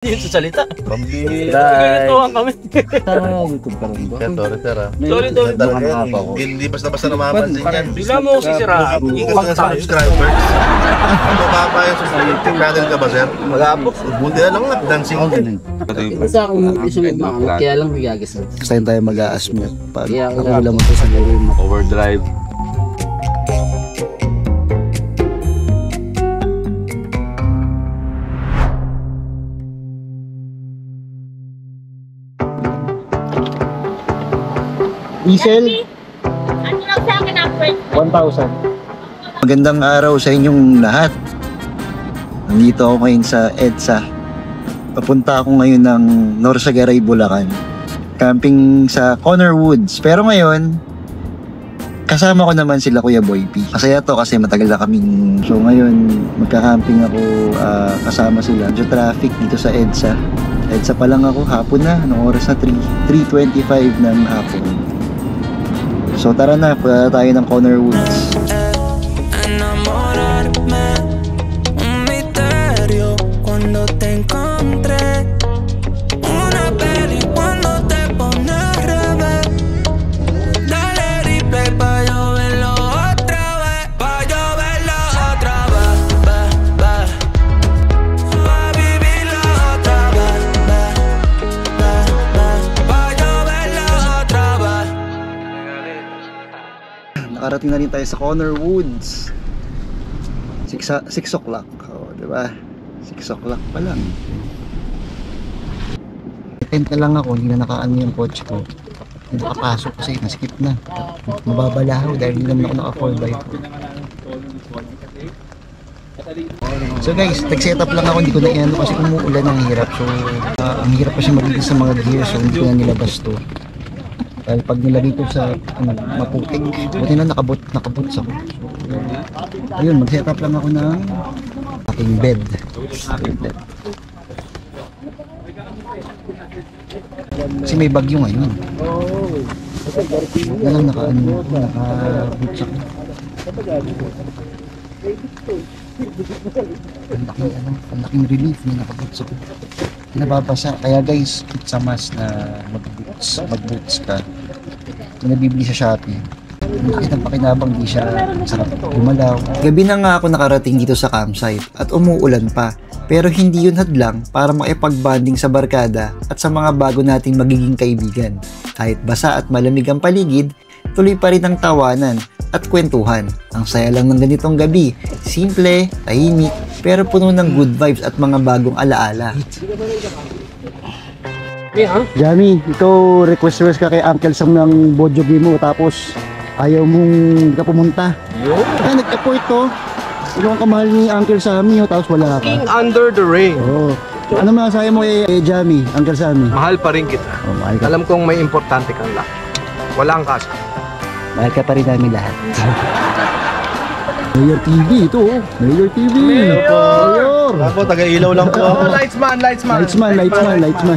Hindi sa salita. Pambira. Ganitohan kami. YouTube ka rin ba? Sorry, sir. Sorry. Hindi basta-basta namamansin yan. Bigla mo sisira. Ikot sa subscribers. Ano pa pa yung subscribe channel ka ba, sir? Mag-apok. Buti na lang lang. Dancing din. Sa akin, isulit mo. Kaya lang bigagas mo. Next time tayo mag-a-asmute. Pag Kaya ang wala mo to sa gawin mo. Overdrive. Diesel, Ano lang sa akin ang first 1,000. Magandang araw sa inyong lahat. Nandito ako ngayon sa EDSA. Papunta ako ngayon ng Norsagaray, Bulacan. Camping sa Connor Woods. Pero ngayon, kasama ko naman sila Kuya Boy P. Masaya to kasi matagal na kaming... So ngayon, magka-camping ako kasama sila. Medyo traffic dito sa EDSA. EDSA pa lang ako, hapon na. Anong oras na? 3:25 ng hapon. So tara na, punta tayo ng Connor Woods. Enamorarme, un misterio cuando te encontré. Una peli cuando te pones al revés. Dale replay pa' yo verlo otra vez. Pa' yo verlo otra vez. Pa' vivirlo otra vez. Pa' yo verlo otra vez. Nakarating na rin tayo sa Connor Woods. 6 o'clock. O, diba? 6 o'clock pa lang. Tent na lang ako, hindi na nakaano yung coach ko. Hindi nakapasok kasi naskip na. Mababalaho dahil hindi naman ako naka 4x4. So guys, nag-setup lang ako, hindi ko na iano kasi umuulan, ang hirap. So, ang hirap kasi maglinis sa mga gear, so hindi ko na nilabas to. Dahil pag nilagay ko sa maputik, buti na nakaboots ako. So, ayun, mag-setup lang ako ng aking bed. Kasi may bagyo ngayon. Na lang naka-boots ako. Ang laking relief na naka-boots ako. Nababasa. Kaya guys, it's a must na mag-boots ka. Kung nabibili sa Shopee, nakita ng pakinabang, di siya sarap gumalaw. Gabi na nga ako nakarating dito sa campsite at umuulan pa. Pero hindi yun hadlang para makipag-bonding sa barkada at sa mga bago nating magiging kaibigan. Kahit basa at malamig ang paligid, tuloy pa rin ang tawanan at kwentuhan. Ang saya lang ng ganitong gabi, simple, tahimik, pero puno ng good vibes at mga bagong alaala. Jamie, ito request ka kay Uncle Sam ng Bojogi mo tapos ayaw mong ka pumunta. Kaya nag-effort to. Ikaw ang kamahal ni Uncle Sammy tapos wala ka. King under the rain. Oo. Ano masasabi mo kay Jamie, Uncle Sammy? Mahal pa rin kita. Oh, mahal ka. Alam kong may importante kang lahat. Walang kaso. Mahal ka pa rin namin lahat. Mayor TV ito oh. Mayor TV. Mayor. Ako, taga-ilaw lang po ako. Lightsman. Lightsman.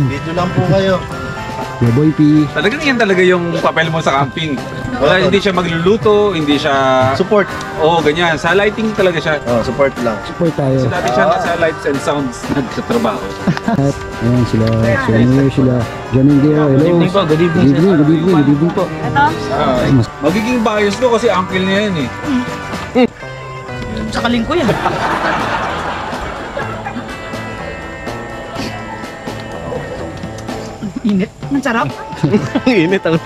Video lang po kayo. Kuya Boy P. Talagang yan talaga yung papel mo sa camping. Wala, hindi siya magluluto, hindi siya... Support. Oo, ganyan. Sa lighting talaga siya. Oh, support lang. Support tayo. Kasi dati siya nasa lights and sounds nagtatrabaho. At ayan sila Mayor, sila John Indero. Hello. Good evening po. Good evening po. Magiging bias ko kasi uncle niya yan eh. Sa kalingko yan. Init. Masarap. Init ang...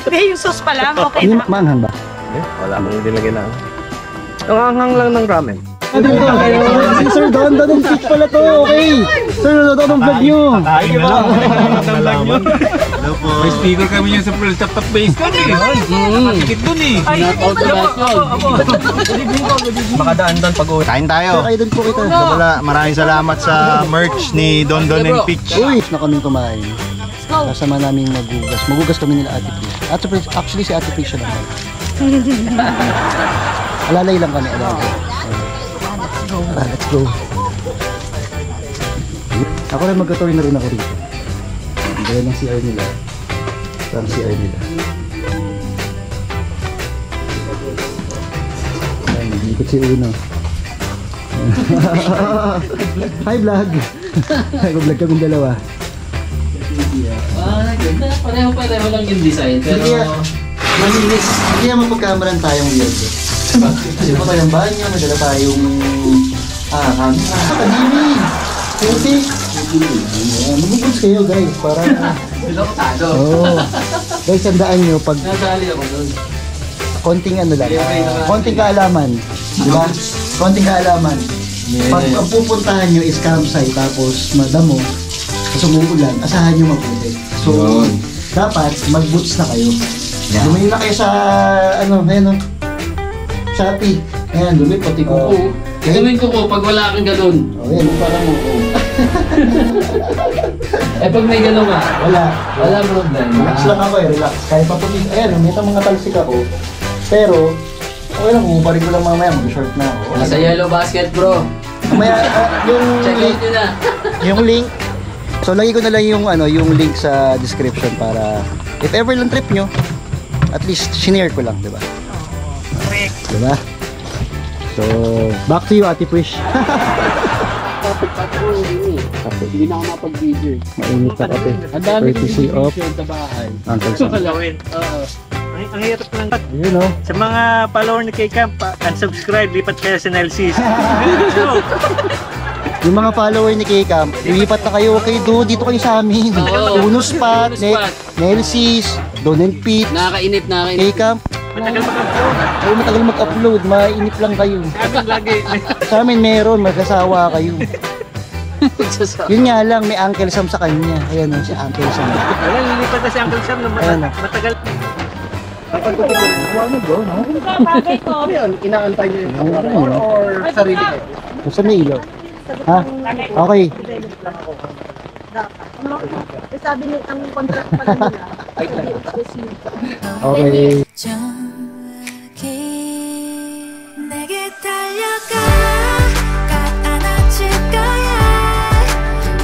Hindi, yung sauce pa lang. Okay Hindi na. manghang ba? Wala mong dinagyan na. Ang anghang lang ng ramen. Si Sir Don ng pitch pala to. Okay. Sir Don ng vlog nyo. Hello po. May sticker kami niya sa top base ko eh. Nakatikit dun eh. Makadaan doon pag-uwi. Kain tayo. Kayo din po kita. Maraming salamat sa merch ni Don and Peach. Uy, na kaming kumain. Kasama namin magugas. Magugas kami nila Ate Peach. Actually si Ate Peach siya naman. Alalay lang kami. Alalay. Let's go. Ako rin mag-tour na rin ako rito. Gaya ng CR nila. Parang CR nila. Ayan, nag-ikot si Uno. Hi vlog! Nag-vlog kaming dalawa. Pareho lang yung design, pero Malinis. Hindi naman pagkamaran tayong weird. Kasi pa tayong banyo, madala tayong camera. Kadimi! Puti! Mag-goods kayo guys, para... Oo. Guys, tandaan nyo, pag... nasali ako doon. Konting ano lang, konting kaalaman. Diba? Konting kaalaman. Pag ang pupuntahan nyo is campsite, tapos madamo, tapos umuulan, asahan nyo mabuti. So, dapat mag-boots na kayo. Lumayo na kayo sa, ayan o, Shopee. Ayan, lumit, pati ko. Gagawin ko po pag wala kang ganun. O, yan, parang mo. Eh pag may ganun ka, Wala problem. Relax lang ako relax. Kahit pa puti, ayan, may mga talsik ako. Pero, okay lang, umuparin ko lang mamaya, mag-short na ako. Nasa yellow basket bro. Mamaya, yung Check out nyo na. yung link. So, lagay ko na lang yung, yung link sa description para, if ever lang trip nyo, at least, shinare ko lang, diba? Correct. Diba? So, back to you, Ate Push. Hindi na ako mapag-video. Mainit na kape. Ang dami Courtesy of sa bahay. Uncle Ito Sam. kalawin. Ang hirap lang. Yun, no? Sa mga follower ni K-Camp, unsubscribe, lipat kayo sa Nelsis. Yung mga follower ni K-Camp, lumipat na kayo. Okay, dito kayo sa amin. Oo. Uno Spot, Uno Spot. Nelsis, Don and Pete, Nakakainip. K-Camp. Matagal mag-upload, mainip lang kayo. Amin lagi. Sa amin meron, magkasawa kayo. Yun nga lang, may Uncle Sam sa kanya. Ayan o, si Uncle Sam. Wala, lilipat na si Uncle Sam na Ayan na. matagal. Bagay ko. Inaantay niyo yung or sarili ko? Gusto may ilaw? Ha? Okay. Sabi niya, ang contract pala nila. Okay. 저기 내게 달려가 안아줄 거야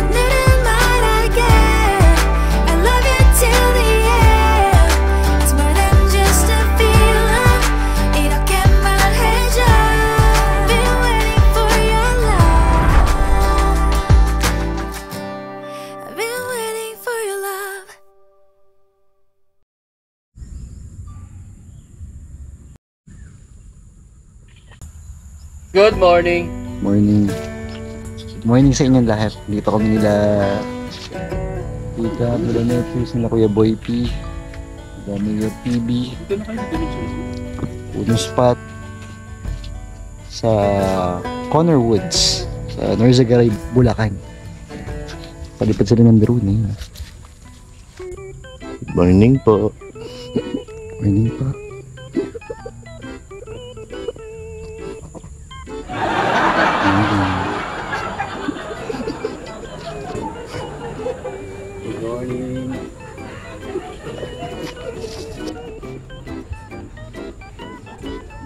오늘은 말할게 I love you till the end It's more than just a feeling 이렇게 말해줘 Been waiting for your love I've been waiting for your love Good morning. Morning. Good morning sa inyong lahat. Dito kami nila Tita Bulanetis, nila Kuya Boy P, Dami yung PB, Uno Spot sa Connor Woods sa Norzagaray, Bulacan. Palipad sila ng drone eh. Good morning po. Morning pa.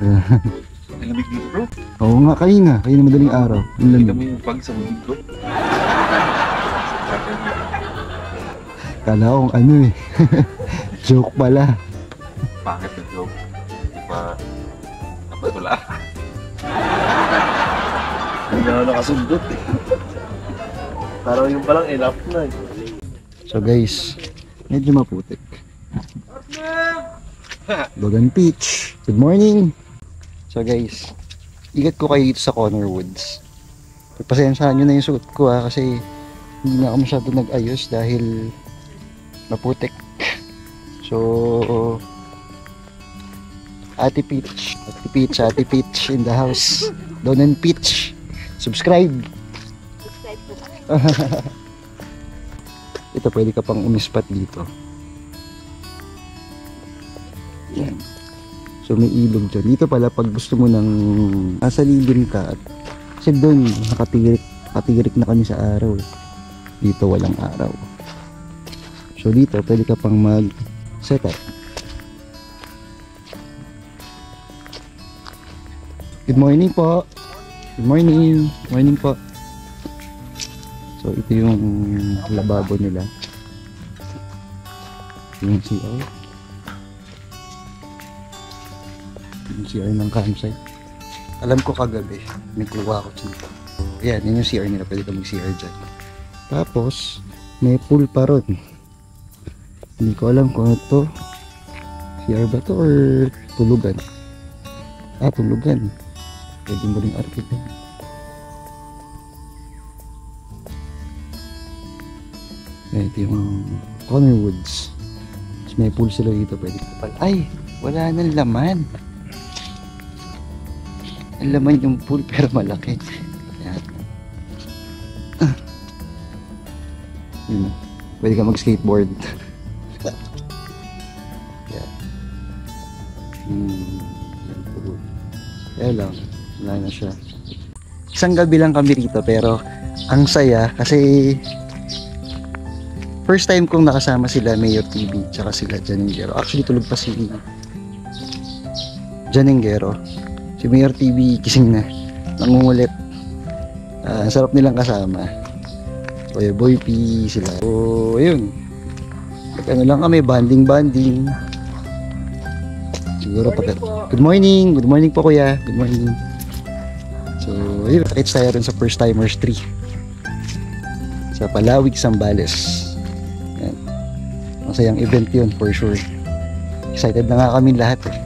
Ang lamig dito bro. Oo nga, kanina madaling araw. Ang Hindi lamig. kami yung pag sa dito. Kala kong ano eh. Joke pala. Pangit na joke. Hindi pa napatula. Hindi ako nakasundot eh. Parang yung palang enough na eh. So guys, medyo maputik. Logan Peach. Good morning! So guys, ikat ko kayo dito sa Connor Woods. Pagpasensyahan nyo na yung suot ko kasi hindi na ako masyado nag-ayos dahil maputik. So, Ate Peach in the house. Don and Peach. Subscribe! Ito, pwede ka pang umispat dito. Yan. So may ilog dyan. Dito pala pag gusto mo ng nasa lilim ka at kasi doon nakatirik na kami sa araw. Dito walang araw. So dito pwede ka pang mag set up. Good morning po. Good morning. Morning po. So ito yung lababo nila. Yung CR. Yung CR ng campsite. Alam ko kagabi, may kuha ako dito. Ayan, yun yung CR nila. Pwede ka mag-CR dyan. Tapos may pool pa ron. Hindi ko alam kung ito CR ba to or tulugan. Tulugan. Pwede mo rin arkitin. Ito yung Corner Woods. Tapos may pool sila dito. Pwede ka pala. Ay! Wala nang laman. Ang laman yung pool pero malaki. Ayan. Yun. Pwede ka mag-skateboard. Ayan. Kaya lang, wala na siya. Isang gabi lang kami rito pero ang saya kasi first time kong nakasama sila Mayor TV tsaka sila Janingero. Actually tulog pa si Janingero. Si Mayor TV kising na, nangungulit. Ang sarap nilang kasama. Kuya Boy P sila. So ayun, ano lang kami, banding. Siguro pag good morning po kuya, good morning. So ayun, kita tayo rin sa First Timers 3 sa Palawig, Zambales. Yan. Masayang event yun for sure. Excited na nga kami lahat eh.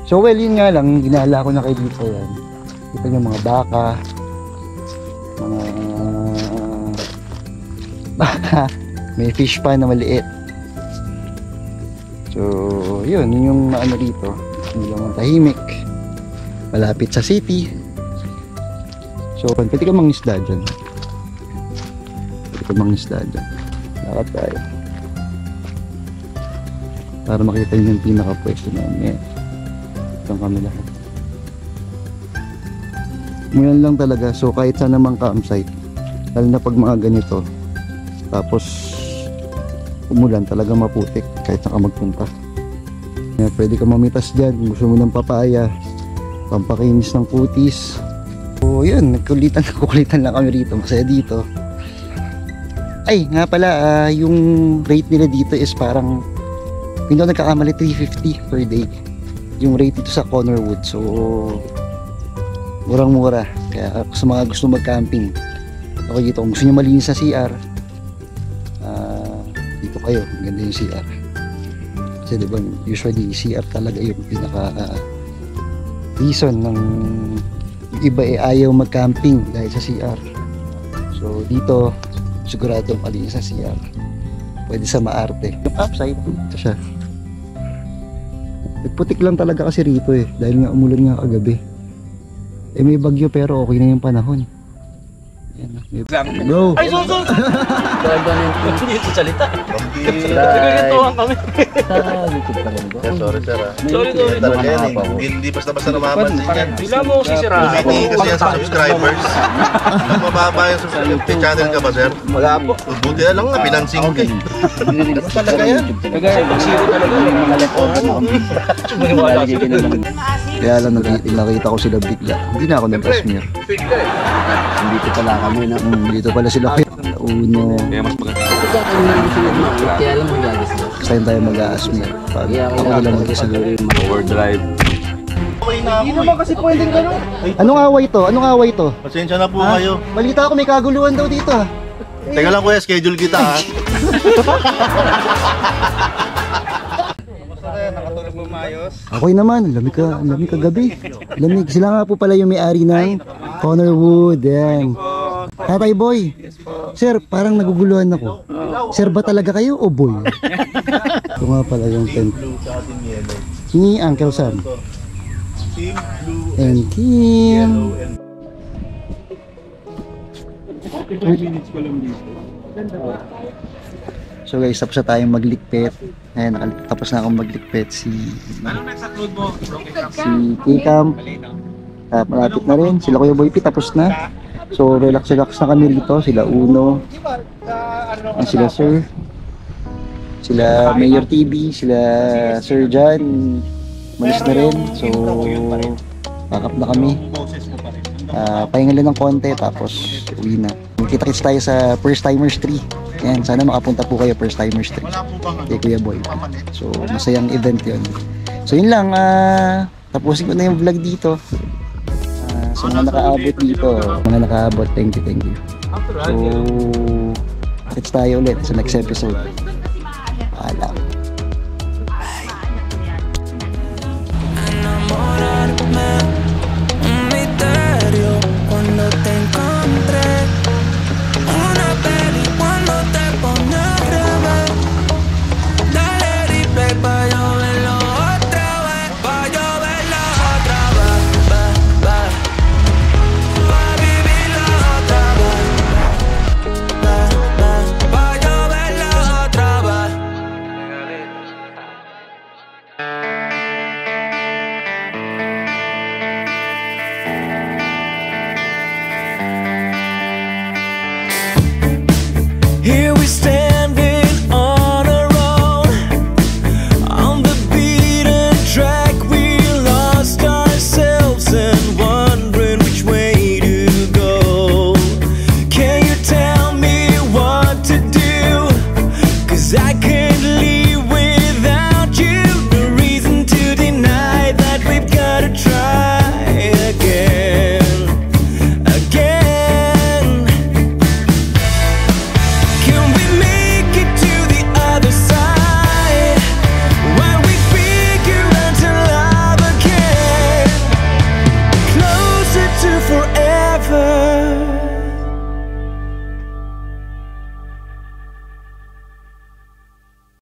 So well, yun nga lang, ginala ko na kayo dito yan. Kita nyo mga baka, may fish pa na maliit. So yun yung ano dito, hindi lang tahimik, malapit sa city. So pwede ka mangisda dyan. Lakad tayo para makita nyo yung pinaka-pwesto namin. Itong kami lahat. Ngayon lang talaga. So kahit saan namang campsite, lalo na pag mga ganito, tapos umulan, talaga maputik kahit saan ka magpunta. Pwede ka mamitas dyan kung gusto mo ng papaya, pampakinis ng kutis. So yun, kukulitan lang kami rito. Masaya dito. Ay nga pala, yung rate nila dito is parang, hindi ako nagkakamali, 350 per day yung rate dito sa Corner Woods. So murang-mura. Kaya sa mga gusto mag-camping, ako dito, kung gusto nyo malinis na CR, dito kayo, ganda yung CR. Kasi diba usually CR talaga yung pinaka reason ng iba ayaw mag-camping dahil sa CR. So dito siguradong malinis sa CR. Pwede sa Maarte. Yung campsite, ito siya. Putik lang talaga kasi rito eh, dahil nga umulan nga kagabi. Eh may bagyo pero okay na yung panahon. Yan, bro! Ay, susun! Hindi ito salita. Sorry sir. Sorry. Talaga yan eh. Hindi basta-basta namamansin yan. Bila mo sisira. Tumitingin kasi yan sa subscribers. Nagmababa yung channel ka ba sir? Wala po. Buti na lang na pinansing ka eh. Talaga yan. Kagaya pag-zero talaga. Kaya lang nakita ko sila bigla. Hindi na ako nag-asmir. Dito pala kami na. Dito pala sila kayo. Uno. Kaya mas maganda. Kaya lang magagas na. Saan tayo mag-asmir? Ako na lang siguro yung Overdrive. Hindi naman kasi pwedeng gano'n. Anong away to? Pasensya na po kayo. Balita ko may kaguluhan daw dito ha. Teka lang kuya, schedule kita ha. Nakatulog mo maayos. Ako'y naman, lamig ka gabi. Lamig. Sila nga po pala yung may-ari ng Corner Wood. Yan. Tatay Boy. Sir, parang naguguluhan ako. Sir ba talaga kayo o boy? Ito nga pala yung tent ni Uncle Sam and Kim. So guys, tapos na tayong maglikpit. Ayan, tapos na akong maglikpit si Kikam. Malapit na rin. Sila Kuya Boy P, tapos na. So relax na kami rito. Sila Uno, sila Sir, sila Mayor TV, sila Sir John, malis na rin. So pack up na kami. Pahinga lang ng konti tapos uwi na. Kita-kits tayo sa First Timers 3. Yan, sana makapunta po kayo First Timers 3 kay Kuya Boy. So masayang event yun. So yun lang, tapusin ko na yung vlog dito. Sa mga nakaabot dito, mga nakaabot, thank you. So, let's tayo ulit sa next episode.